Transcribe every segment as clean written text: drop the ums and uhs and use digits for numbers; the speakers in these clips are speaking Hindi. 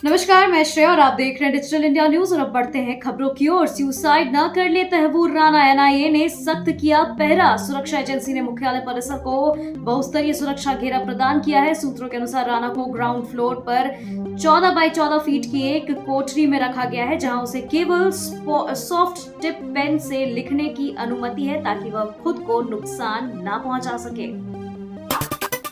नमस्कार, मैं श्रेया और आप देख रहे हैं डिजिटल इंडिया न्यूज। और अब बढ़ते हैं खबरों की ओर। सुसाइड न कर ले तहव्वूर राणा, एनआईए ने सख्त किया पहरा। सुरक्षा एजेंसी ने मुख्यालय परिसर को बहुस्तरीय सुरक्षा घेरा प्रदान किया है। सूत्रों के अनुसार राणा को ग्राउंड फ्लोर पर 14 बाई 14 फीट की एक कोठरी में रखा गया है, जहां उसे केवल सॉफ्ट टिप पेन से लिखने की अनुमति है ताकि वह खुद को नुकसान न पहुंचा सके।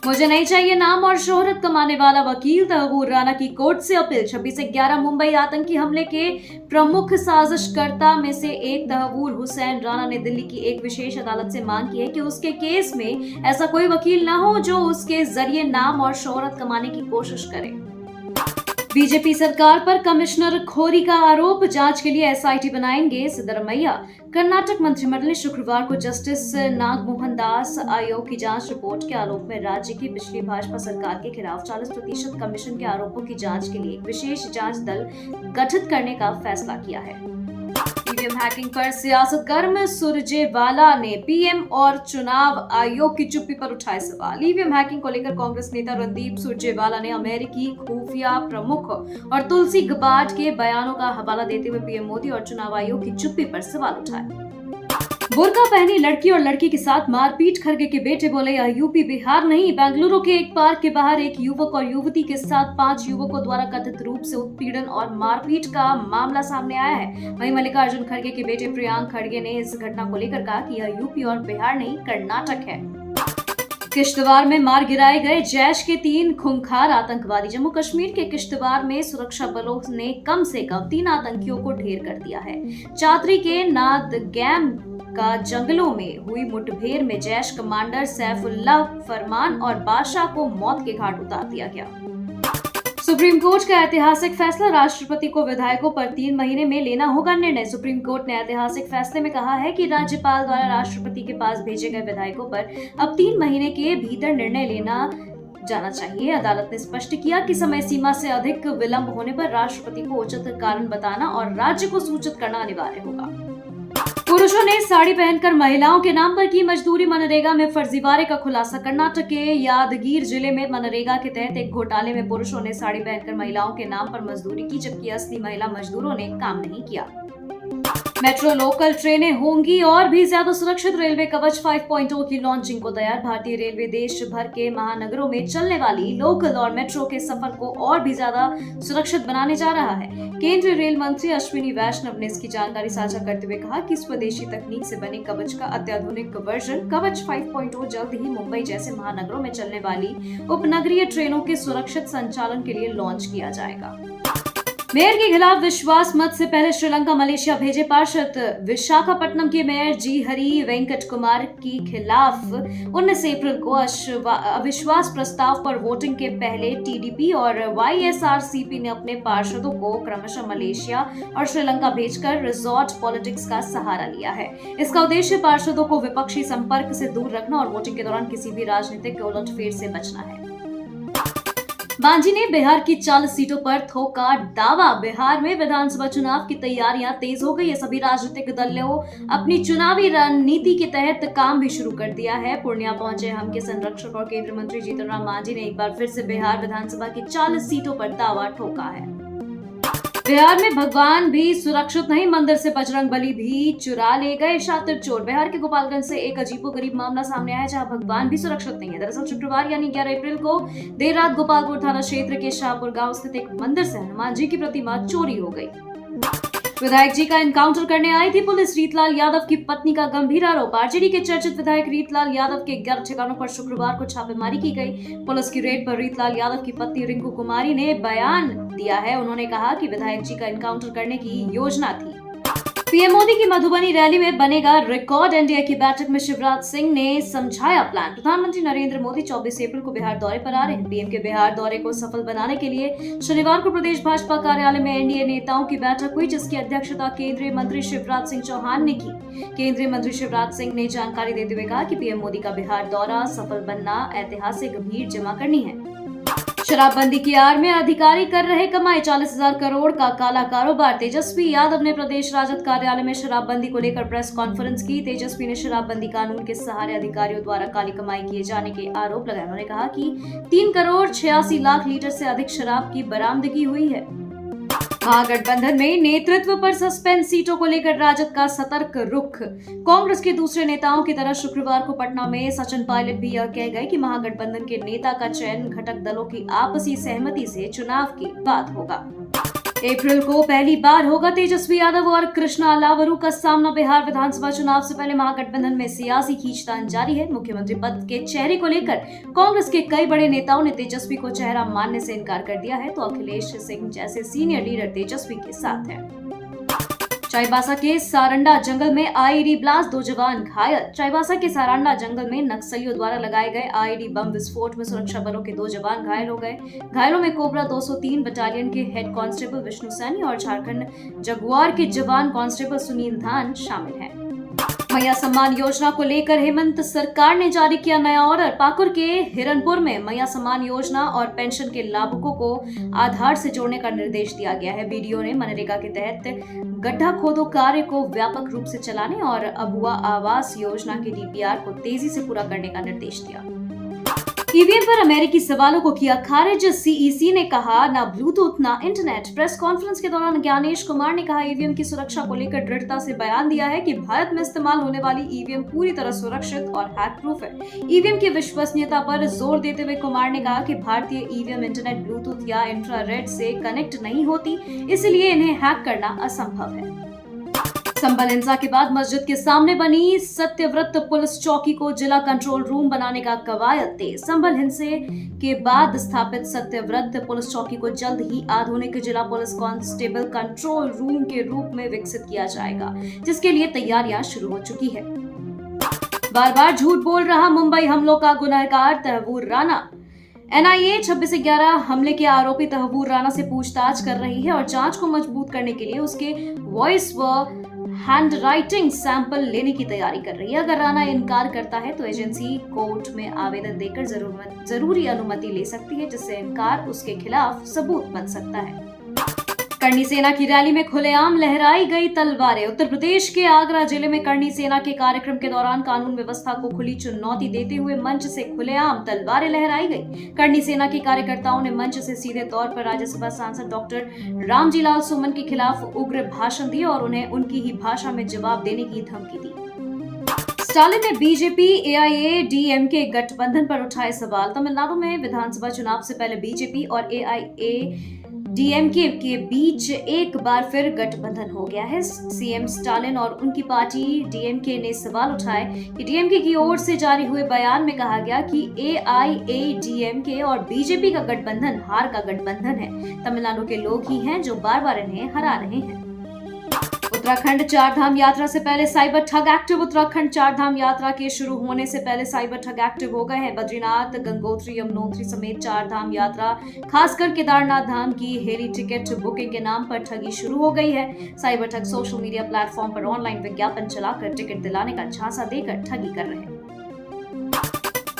मुझे नहीं चाहिए नाम और शोहरत कमाने वाला वकील, तहव्वूर राणा की कोर्ट से अपील। 26/11 मुंबई आतंकी हमले के प्रमुख साजिशकर्ता में से एक तहव्वूर हुसैन राणा ने दिल्ली की एक विशेष अदालत से मांग की है कि उसके केस में ऐसा कोई वकील न हो जो उसके जरिए नाम और शोहरत कमाने की कोशिश करे। बीजेपी सरकार पर कमिश्नर खोरी का आरोप, जांच के लिए एसआईटी बनाएंगे सिद्धरमैया। कर्नाटक मंत्रिमंडल ने शुक्रवार को जस्टिस नागमोहन दास आयोग की जांच रिपोर्ट के आलोक में राज्य की पिछली भाजपा सरकार के खिलाफ 40% कमीशन के आरोपों की जांच के लिए एक विशेष जांच दल गठित करने का फैसला किया है। ईवीएम हैकिंग पर सियासत गर्म, सुरजेवाला ने पीएम और चुनाव आयोग की चुप्पी पर उठाए सवाल। ईवीएम हैकिंग को लेकर कांग्रेस नेता रणदीप सुरजेवाला ने अमेरिकी खुफिया प्रमुख और तुलसी गबार्ड के बयानों का हवाला देते हुए पीएम मोदी और चुनाव आयोग की चुप्पी पर सवाल उठाए। बुर्का पहनी लड़की और लड़की के साथ मारपीट, खरगे के बेटे बोले यह यूपी बिहार नहीं। बेंगलुरु के एक पार्क के बाहर एक युवक और युवती के साथ 5 युवकों द्वारा कथित रूप से उत्पीड़न और मारपीट का मामला सामने आया है। वहीं मल्लिकार्जुन खड़गे के बेटे प्रियांक खड़गे ने इस घटना को लेकर कहा कि यह यूपी और बिहार नहीं, कर्नाटक है। किश्तवाड़ में मार गिराए गए जैश के 3 खूंखार आतंकवादी। जम्मू कश्मीर के किश्तवाड़ में सुरक्षा बलों ने कम से कम 3 आतंकियों को ढेर कर दिया है। चातरी के नादगैम का जंगलों में हुई मुठभेड़ में जैश कमांडर सैफुल्लाह फरमान और बादशाह को मौत के घाट उतार दिया गया। सुप्रीम कोर्ट का ऐतिहासिक फैसला, राष्ट्रपति को विधायकों पर 3 महीने में लेना होगा निर्णय। सुप्रीम कोर्ट ने ऐतिहासिक फैसले में कहा है कि राज्यपाल द्वारा राष्ट्रपति के पास भेजे गए विधायकों पर अब 3 महीने के भीतर निर्णय लेना जाना चाहिए। अदालत ने स्पष्ट किया कि समय सीमा से अधिक विलंब होने पर राष्ट्रपति को उचित कारण बताना और राज्य को सूचित करना अनिवार्य होगा। पुरुषों ने साड़ी पहनकर महिलाओं के नाम पर की मजदूरी, मनरेगा में फर्जीवाड़े का खुलासा। कर्नाटक के यादगीर जिले में मनरेगा के तहत एक घोटाले में पुरुषों ने साड़ी पहनकर महिलाओं के नाम पर मजदूरी की, जबकि असली महिला मजदूरों ने काम नहीं किया। मेट्रो लोकल ट्रेनें होंगी और भी ज्यादा सुरक्षित। रेलवे कवच 5.0 की लॉन्चिंग को तैयार। भारतीय रेलवे देश भर के महानगरों में चलने वाली लोकल और मेट्रो के सफर को और भी ज्यादा सुरक्षित बनाने जा रहा है। केंद्रीय रेल मंत्री अश्विनी वैष्णव ने इसकी जानकारी साझा करते हुए कहा कि स्वदेशी तकनीक से बने कवच का अत्याधुनिक वर्जन कवच 5.0 जल्द ही मुंबई जैसे महानगरों में चलने वाली उपनगरीय ट्रेनों के सुरक्षित संचालन के लिए लॉन्च किया जाएगा। मेयर के खिलाफ विश्वास मत से पहले श्रीलंका मलेशिया भेजे पार्षद। विशाखापट्टनम के मेयर जी हरी वेंकट कुमार के खिलाफ 19 अप्रैल को अविश्वास प्रस्ताव पर वोटिंग के पहले टीडीपी और वाईएसआरसीपी ने अपने पार्षदों को क्रमशः मलेशिया और श्रीलंका भेजकर रिजॉर्ट पॉलिटिक्स का सहारा लिया है। इसका उद्देश्य पार्षदों को विपक्षी संपर्क से दूर रखना और वोटिंग के दौरान किसी भी राजनीतिक उलटफेर से बचना है। मांझी ने बिहार की 40 सीटों पर थोका दावा। बिहार में विधानसभा चुनाव की तैयारियां तेज हो गई है। सभी राजनीतिक दलों अपनी चुनावी रणनीति के तहत काम भी शुरू कर दिया है। पूर्णिया पहुंचे हम के संरक्षक और केंद्रीय मंत्री जीतन राम मांझी ने एक बार फिर से बिहार विधानसभा की 40 सीटों पर दावा ठोका है। बिहार में भगवान भी सुरक्षित नहीं, मंदिर से बजरंगबली भी चुरा ले गए शातिर चोर। बिहार के गोपालगंज से एक अजीबोगरीब मामला सामने आया जहां भगवान भी सुरक्षित नहीं है। दरअसल शुक्रवार यानी 11 अप्रैल को देर रात गोपालपुर थाना क्षेत्र के शाहपुर गांव स्थित एक मंदिर से हनुमान जी की प्रतिमा चोरी हो गई। विधायक जी का एनकाउंटर करने आई थी पुलिस। रीतलाल यादव की पत्नी का गंभीर आरोप। आरजेडी के चर्चित विधायक रीतलाल यादव के 11 ठिकानों पर शुक्रवार को छापेमारी की गई। पुलिस की रेड पर रीतलाल यादव की पत्नी रिंकू कुमारी ने बयान दिया है। उन्होंने कहा कि विधायक जी का एनकाउंटर करने की योजना थी। पीएम मोदी की मधुबनी रैली में बनेगा रिकॉर्ड। एनडीए की बैठक में शिवराज सिंह ने समझाया प्लान। प्रधानमंत्री नरेंद्र मोदी 24 अप्रैल को बिहार दौरे पर आ रहे हैं। पीएम के बिहार दौरे को सफल बनाने के लिए शनिवार को प्रदेश भाजपा कार्यालय में एनडीए नेताओं की बैठक हुई, जिसकी अध्यक्षता केंद्रीय मंत्री शिवराज सिंह चौहान ने की। केंद्रीय मंत्री शिवराज सिंह ने जानकारी देते हुए कहा कि पीएम मोदी का बिहार दौरा सफल बनना ऐतिहासिक भीड़ जमा करनी है। शराबबंदी की आड़ में अधिकारी कर रहे कमाई, 40,000 करोड़ का काला कारोबार। तेजस्वी यादव ने प्रदेश राजद कार्यालय में शराबबंदी को लेकर प्रेस कॉन्फ्रेंस की। तेजस्वी ने शराबबंदी कानून के सहारे अधिकारियों द्वारा काली कमाई किए जाने के आरोप लगाए। उन्होंने कहा कि 3 करोड़ 86 लाख लीटर से अधिक शराब की बरामदगी हुई है। महागठबंधन में नेतृत्व पर सस्पेंस, सीटों को लेकर राजद का सतर्क रुख। कांग्रेस के दूसरे नेताओं की तरह शुक्रवार को पटना में सचिन पायलट भी यह कह गए कि महागठबंधन के नेता का चयन घटक दलों की आपसी सहमति से चुनाव के बाद होगा। अप्रैल को पहली बार होगा तेजस्वी यादव और कृष्णा अलावरू का सामना। बिहार विधानसभा चुनाव से पहले महागठबंधन में सियासी खींचतान जारी है। मुख्यमंत्री पद के चेहरे को लेकर कांग्रेस के कई बड़े नेताओं ने तेजस्वी को चेहरा मानने से इनकार कर दिया है, तो अखिलेश सिंह जैसे सीनियर लीडर तेजस्वी के साथ हैं। चाईबासा के सारंडा जंगल में आईईडी ब्लास्ट, 2 जवान घायल। चाईबासा के सारंडा जंगल में नक्सलियों द्वारा लगाए गए आईईडी बम विस्फोट में सुरक्षा बलों के 2 जवान घायल हो गए। घायलों में कोबरा 203 बटालियन के हेड कांस्टेबल विष्णु सैनी और झारखंड जगुआर के जवान कांस्टेबल सुनील धान शामिल हैं। मैया सम्मान योजना को लेकर हेमंत सरकार ने जारी किया नया ऑर्डर। पाकुड़ के हिरनपुर में मैया सम्मान योजना और पेंशन के लाभुकों को आधार से जोड़ने का निर्देश दिया गया है। बीडीओ ने मनरेगा के तहत गड्ढा खोदो कार्य को व्यापक रूप से चलाने और अबुआ आवास योजना के डीपीआर को तेजी से पूरा करने का निर्देश दिया। ईवीएम पर अमेरिकी सवालों को किया खारिज। सीईसी ने कहा ना ब्लूटूथ ना इंटरनेट। प्रेस कॉन्फ्रेंस के दौरान ज्ञानेश कुमार ने कहा ईवीएम की सुरक्षा को लेकर दृढ़ता से बयान दिया है कि भारत में इस्तेमाल होने वाली ईवीएम पूरी तरह सुरक्षित और हैक प्रूफ है। ईवीएम की विश्वसनीयता पर जोर देते हुए कुमार ने कहा कि भारतीय ईवीएम इंटरनेट, ब्लूटूथ या इंफ्रारेड से कनेक्ट नहीं होती, इसलिए इन्हें हैक करना असंभव है। संभल हिंसा के बाद मस्जिद के सामने बनी सत्यव्रत पुलिस चौकी को जिला कंट्रोल रूम बनाने का कवायद तेज। संभल हिंसा के बाद स्थापित सत्यव्रत पुलिस चौकी को जल्द ही आधुनिक जिला पुलिस कांस्टेबल कंट्रोल रूम के रूप में विकसित किया जाएगा, जिसके लिए तैयारियां शुरू हो चुकी है। बार बार झूठ बोल रहा मुंबई हमलों का गुनहगार तहवूर राणा। एनआईए 26/11 हमले के आरोपी तहवूर राणा से पूछताछ कर रही है और जांच को मजबूत करने के लिए उसके वॉइस व हैंड राइटिंग सैंपल लेने की तैयारी कर रही है। अगर राणा इनकार करता है तो एजेंसी कोर्ट में आवेदन देकर जरूरी अनुमति ले सकती है, जिससे इनकार उसके खिलाफ सबूत बन सकता है। करणी सेना की रैली में खुलेआम लहराई गई तलवारें। उत्तर प्रदेश के आगरा जिले में करणी सेना के कार्यक्रम के दौरान कानून व्यवस्था को खुली चुनौती देते हुए मंच से खुलेआम तलवारें लहराई गई। करणी सेना के कार्यकर्ताओं ने मंच से सीधे तौर पर राज्यसभा सांसद डॉक्टर रामजी लाल सुमन के खिलाफ उग्र भाषण दिए और उन्हें उनकी ही भाषा में जवाब देने की धमकी दी। स्टालिन ने बीजेपी एआईएडीएमके गठबंधन पर उठाए सवाल। तमिलनाडु में विधानसभा चुनाव से पहले बीजेपी और एआईएडीएमके के बीच एक बार फिर गठबंधन हो गया है। सीएम स्टालिन और उनकी पार्टी डीएमके ने सवाल उठाए कि डीएमके की ओर से जारी हुए बयान में कहा गया कि एआईएडीएमके और बीजेपी का गठबंधन हार का गठबंधन है। तमिलनाडु के लोग ही हैं जो बार बार इन्हें हरा रहे हैं। उत्तराखंड 4 धाम यात्रा से पहले साइबर ठग एक्टिव। उत्तराखंड 4 धाम यात्रा के शुरू होने से पहले साइबर ठग एक्टिव हो गए हैं। बद्रीनाथ, गंगोत्री, यमुनोत्री समेत 4 धाम यात्रा, खासकर केदारनाथ धाम की हेली टिकट बुकिंग के नाम पर ठगी शुरू हो गई है। साइबर ठग सोशल मीडिया प्लेटफॉर्म पर ऑनलाइन विज्ञापन चलाकर टिकट दिलाने का झांसा देकर ठगी कर रहे हैं।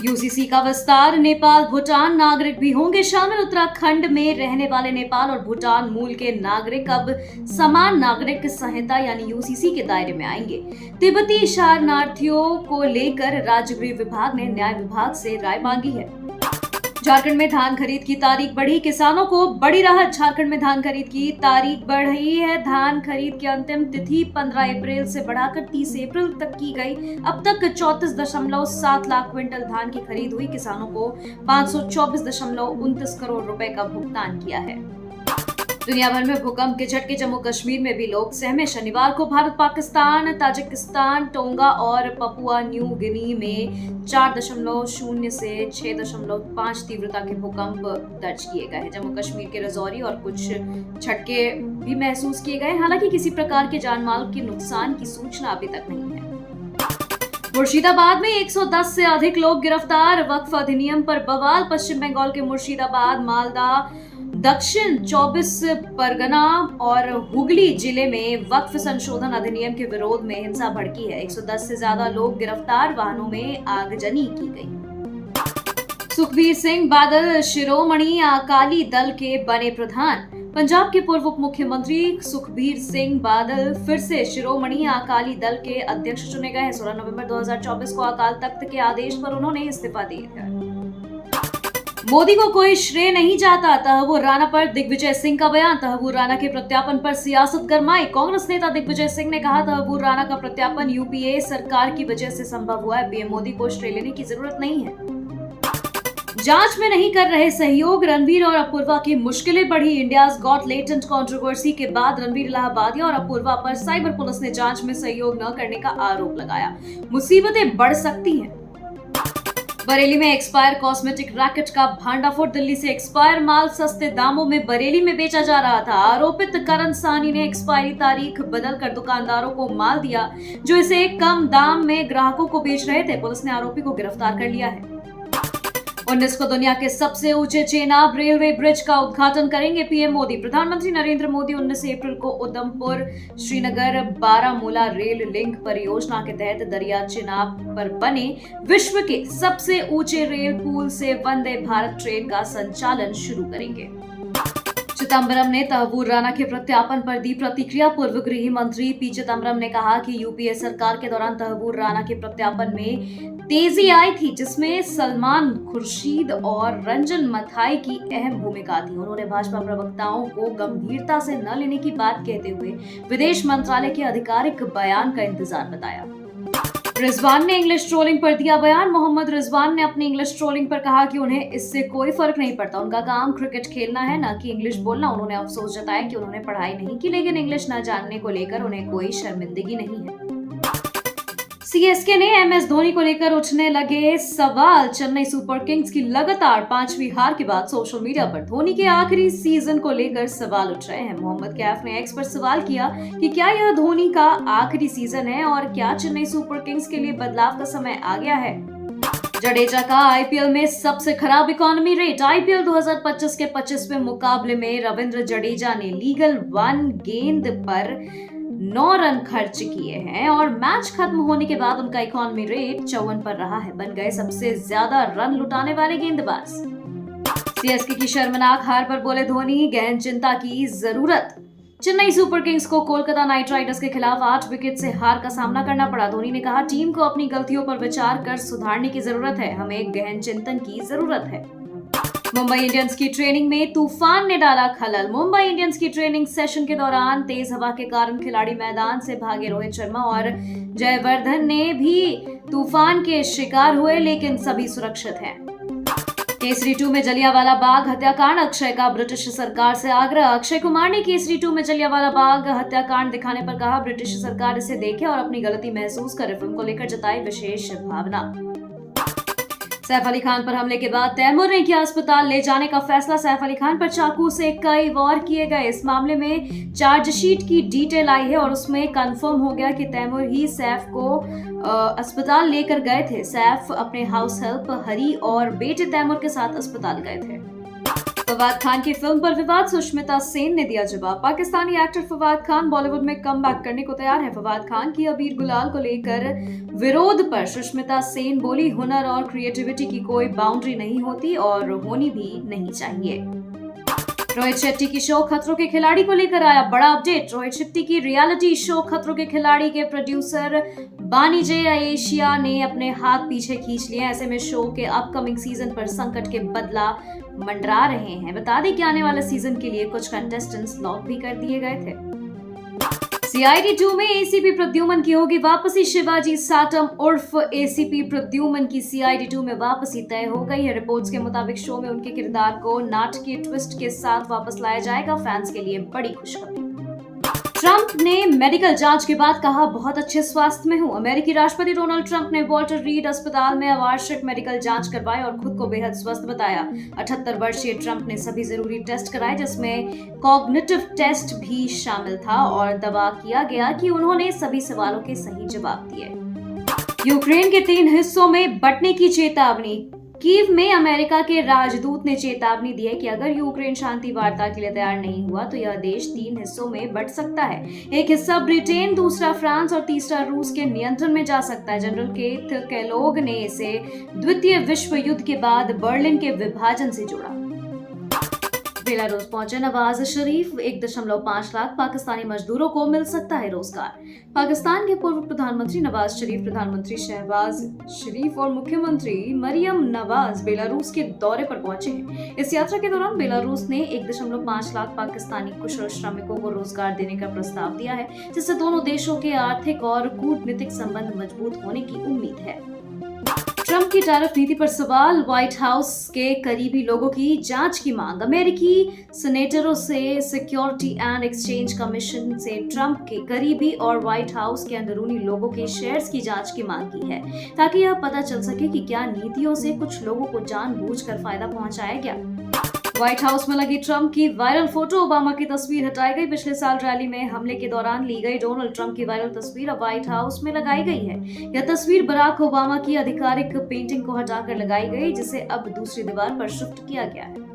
यूसीसी का विस्तार, नेपाल भूटान नागरिक भी होंगे शामिल। उत्तराखंड में रहने वाले नेपाल और भूटान मूल के नागरिक अब समान नागरिक संहिता यानी यूसीसी के दायरे में आएंगे। तिब्बती शरणार्थियों को लेकर राज्य गृह विभाग ने न्याय विभाग से राय मांगी है। झारखंड में धान खरीद की तारीख बढ़ी, किसानों को बड़ी राहत। झारखंड में धान खरीद की तारीख बढ़ी है। धान खरीद की अंतिम तिथि 15 अप्रैल से बढ़ाकर 30 अप्रैल तक की गई। अब तक 34.7 लाख क्विंटल धान की खरीद हुई। किसानों को 524.29 करोड़ रुपए का भुगतान किया है। दुनिया भर में भूकंप के झटके, जम्मू कश्मीर में भी लोग सहमे। शनिवार को भारत, पाकिस्तान, ताजिकिस्तान, टोंगा और पपुआ न्यू गिनी में 4.0 से 6.5 तीव्रता के भूकंप दर्ज किए गए हैं। जम्मू कश्मीर के रजौरी और कुछ झटके भी महसूस किए गए। हालांकि किसी प्रकार के जानमाल के नुकसान की सूचना अभी तक नहीं है। मुर्शिदाबाद में 110 से अधिक लोग गिरफ्तार। वक्फ अधिनियम पर बवाल। पश्चिम बंगाल के मुर्शिदाबाद, मालदा, दक्षिण 24 परगना और हुगली जिले में वक्फ संशोधन अधिनियम के विरोध में हिंसा भड़की है। 110 से ज्यादा लोग गिरफ्तार। वाहनों में आगजनी की गई। सुखबीर सिंह बादल शिरोमणि अकाली दल के बने प्रधान। पंजाब के पूर्व उप मुख्यमंत्री सुखबीर सिंह बादल फिर से शिरोमणि अकाली दल के अध्यक्ष चुने गए हैं। 16 नवंबर 2024 को अकाल तख्त के आदेश पर उन्होंने इस्तीफा दिया था। मोदी को कोई श्रेय नहीं जाता, तहव्वुर राणा पर दिग्विजय सिंह का बयान। तहव्वुर राणा के प्रत्यापन पर सियासत गरमाई। कांग्रेस नेता दिग्विजय सिंह ने कहा, तहव्वुर राणा का प्रत्यापन यूपीए सरकार की वजह से संभव हुआ है, पीएम मोदी को श्रेय लेने की जरूरत नहीं है। जांच में नहीं कर रहे सहयोग, रणवीर और अपूर्वा की मुश्किलें बढ़ी। इंडियाज गॉट लेटेंट कंट्रोवर्सी के बाद रणवीर इलाहाबादी और अपूर्वा पर साइबर पुलिस ने जांच में सहयोग न करने का आरोप लगाया। मुसीबतें बढ़ सकती हैं। बरेली में एक्सपायर कॉस्मेटिक रैकेट का भांडाफोड़। दिल्ली से एक्सपायर माल सस्ते दामों में बरेली में बेचा जा रहा था। आरोपित करण साहनी ने एक्सपायरी तारीख बदलकर दुकानदारों को माल दिया, जो इसे कम दाम में ग्राहकों को बेच रहे थे। पुलिस ने आरोपी को गिरफ्तार कर लिया है। 19 को दुनिया के सबसे ऊंचे चेनाब रेलवे ब्रिज का उद्घाटन करेंगे पीएम मोदी। प्रधानमंत्री नरेंद्र मोदी 19 अप्रैल को उधमपुर श्रीनगर बारामूला रेल लिंक परियोजना के तहत दरिया चेनाब पर बने विश्व के सबसे ऊंचे रेल पुल से वंदे भारत ट्रेन का संचालन शुरू करेंगे। चिदंबरम ने तहव्वुर राणा के प्रत्यापन पर दी प्रतिक्रिया। पूर्व गृह मंत्री पी चिदंबरम ने कहा कि यूपीए सरकार के दौरान तहव्वुर राणा के प्रत्यापन में तेजी आई थी, जिसमें सलमान खुर्शीद और रंजन मथाई की अहम भूमिका थी। उन्होंने भाजपा प्रवक्ताओं को गंभीरता से न लेने की बात कहते हुए विदेश मंत्रालय के आधिकारिक बयान का इंतजार बताया। रिजवान ने इंग्लिश ट्रोलिंग पर दिया बयान। मोहम्मद रिजवान ने अपनी इंग्लिश ट्रोलिंग पर कहा कि उन्हें इससे कोई फर्क नहीं पड़ता, उनका काम क्रिकेट खेलना है, न कि इंग्लिश बोलना। उन्होंने अफसोस जताया कि उन्होंने पढ़ाई नहीं की, लेकिन इंग्लिश न जानने को लेकर उन्हें कोई शर्मिंदगी नहीं है। सीएसके ने एमएस धोनी को लेकर उठने लगे सवाल। चेन्नई सुपर किंग्स की लगातार 5वीं हार के बाद सोशल मीडिया पर धोनी के आखिरी सीजन को लेकर सवाल उठ रहे हैं। मोहम्मद कैफ ने एक्स पर सवाल किया कि क्या यह धोनी का आखिरी सीजन है और क्या चेन्नई सुपर किंग्स के लिए बदलाव का समय आ गया है। जडेजा का आईपीएल में सबसे खराब इकोनॉमी रेट। आईपीएल 2025 के 25वें मुकाबले में रविंद्र जडेजा ने लीगल 1 गेंद पर 9 रन खर्च किए हैं और मैच खत्म होने के बाद उनका इकोनॉमी रेट 54 पर रहा है। बन गए सबसे ज्यादा रन लुटाने वाले गेंदबाज। सीएसके की शर्मनाक हार पर बोले धोनी, गहन चिंता की जरूरत। चेन्नई सुपर किंग्स को कोलकाता नाइट राइडर्स के खिलाफ 8 विकेट से हार का सामना करना पड़ा। धोनी ने कहा, टीम को अपनी गलतियों पर विचार कर सुधारने की जरूरत है, हमें गहन चिंतन की जरूरत है। मुंबई इंडियंस की ट्रेनिंग में तूफान ने डाला खलल। मुंबई इंडियंस की ट्रेनिंग सेशन के दौरान तेज हवा के कारण खिलाड़ी मैदान से भागे। रोहित शर्मा और जयवर्धन ने भी तूफान के शिकार हुए, लेकिन सभी सुरक्षित हैं। केसरी 2 में जलियांवाला बाग हत्याकांड। अक्षय का ब्रिटिश सरकार से आग्रह। अक्षय कुमार ने केसरी 2 में जलियांवाला बाग हत्याकांड दिखाने पर कहा, ब्रिटिश सरकार इसे देखे और अपनी गलती महसूस करे। फिल्म को लेकर जताई विशेष भावना। सैफ अली खान पर हमले के बाद तैमूर ने किया अस्पताल ले जाने का फैसला। सैफ अली खान पर चाकू से कई वार किए गए। इस मामले में चार्जशीट की डिटेल आई है और उसमें कंफर्म हो गया कि तैमूर ही सैफ को अस्पताल लेकर गए थे। सैफ अपने हाउस हेल्प हरी और बेटे तैमूर के साथ अस्पताल गए थे। फवाद खान की फिल्म पर विवाद। सुष्मिता सेन ने दिया जवाब। पाकिस्तानी एक्टर फवाद खान बॉलीवुड में कम बैक करने को तैयार है। फवाद खान की अबीर गुलाल को लेकर विरोध पर सुष्मिता सेन बोली, हुनर और क्रिएटिविटी की कोई बाउंड्री नहीं होती और होनी भी नहीं चाहिए। रोहित शेट्टी की शो खतरों के खिलाड़ी को लेकर आया बड़ा अपडेट। रोहित शेट्टी की रियलिटी शो खतरों के खिलाड़ी के प्रोड्यूसर बानी जे एशिया ने अपने हाथ पीछे खींच लिए। ऐसे में शो के अपकमिंग सीजन पर संकट के बदला मंडरा रहे हैं। बता दें कि आने वाले सीजन के लिए कुछ कंटेस्टेंट्स लॉक भी कर दिए गए थे। सीआईडी 2 में एसीपी प्रद्युमन की होगी वापसी। शिवाजी साटम उर्फ एसीपी प्रद्युमन की सीआईडी 2 में वापसी तय हो गई है। रिपोर्ट्स के मुताबिक शो में उनके किरदार को नाटकीय ट्विस्ट के साथ वापस लाया जाएगा। फैंस के लिए बड़ी खुशखबरी। ट्रंप ने मेडिकल जांच के बाद कहा, बहुत अच्छे स्वास्थ्य में हूं। अमेरिकी राष्ट्रपति डोनाल्ड ट्रंप ने वॉल्टर रीड अस्पताल में वार्षिक मेडिकल जांच करवाई और खुद को बेहद स्वस्थ बताया। 78 वर्षीय ट्रंप ने सभी जरूरी टेस्ट कराए, जिसमें कॉग्निटिव टेस्ट भी शामिल था और दावा किया गया कि उन्होंने सभी सवालों के सही जवाब दिए। यूक्रेन के 3 हिस्सों में बंटने की चेतावनी। कीव में अमेरिका के राजदूत ने चेतावनी दी है कि अगर यूक्रेन शांति वार्ता के लिए तैयार नहीं हुआ तो यह देश 3 हिस्सों में बंट सकता है। एक हिस्सा ब्रिटेन, दूसरा फ्रांस और तीसरा रूस के नियंत्रण में जा सकता है। जनरल केथ केलोग ने इसे द्वितीय विश्व युद्ध के बाद बर्लिन के विभाजन से जोड़ा। बेलारूस पहुंचे नवाज शरीफ, 1.5 लाख पाकिस्तानी मजदूरों को मिल सकता है रोजगार। पाकिस्तान के पूर्व प्रधानमंत्री नवाज शरीफ, प्रधानमंत्री शहबाज शरीफ और मुख्यमंत्री मरियम नवाज बेलारूस के दौरे पर पहुंचे हैं। इस यात्रा के दौरान बेलारूस ने 1.5 लाख पाकिस्तानी कुशल श्रमिकों को रोजगार देने का प्रस्ताव दिया है, जिससे दोनों देशों के आर्थिक और कूटनीतिक संबंध मजबूत होने की उम्मीद है। ट्रंप की टैरिफ नीति पर सवाल, व्हाइट हाउस के करीबी लोगों की जांच की मांग। अमेरिकी सेनेटरों से सिक्योरिटी एंड एक्सचेंज कमीशन से ट्रंप के करीबी और व्हाइट हाउस के अंदरूनी लोगों के शेयर्स की जांच की मांग की है, ताकि यह पता चल सके कि क्या नीतियों से कुछ लोगों को जानबूझकर फायदा पहुंचाया गया। व्हाइट हाउस में लगी ट्रंप की वायरल फोटो, ओबामा की तस्वीर हटाई गई। पिछले साल रैली में हमले के दौरान ली गई डोनाल्ड ट्रंप की वायरल तस्वीर अब व्हाइट हाउस में लगाई गई है। यह तस्वीर बराक ओबामा की आधिकारिक पेंटिंग को हटाकर लगाई गई, जिसे अब दूसरी दीवार पर शिफ्ट किया गया है।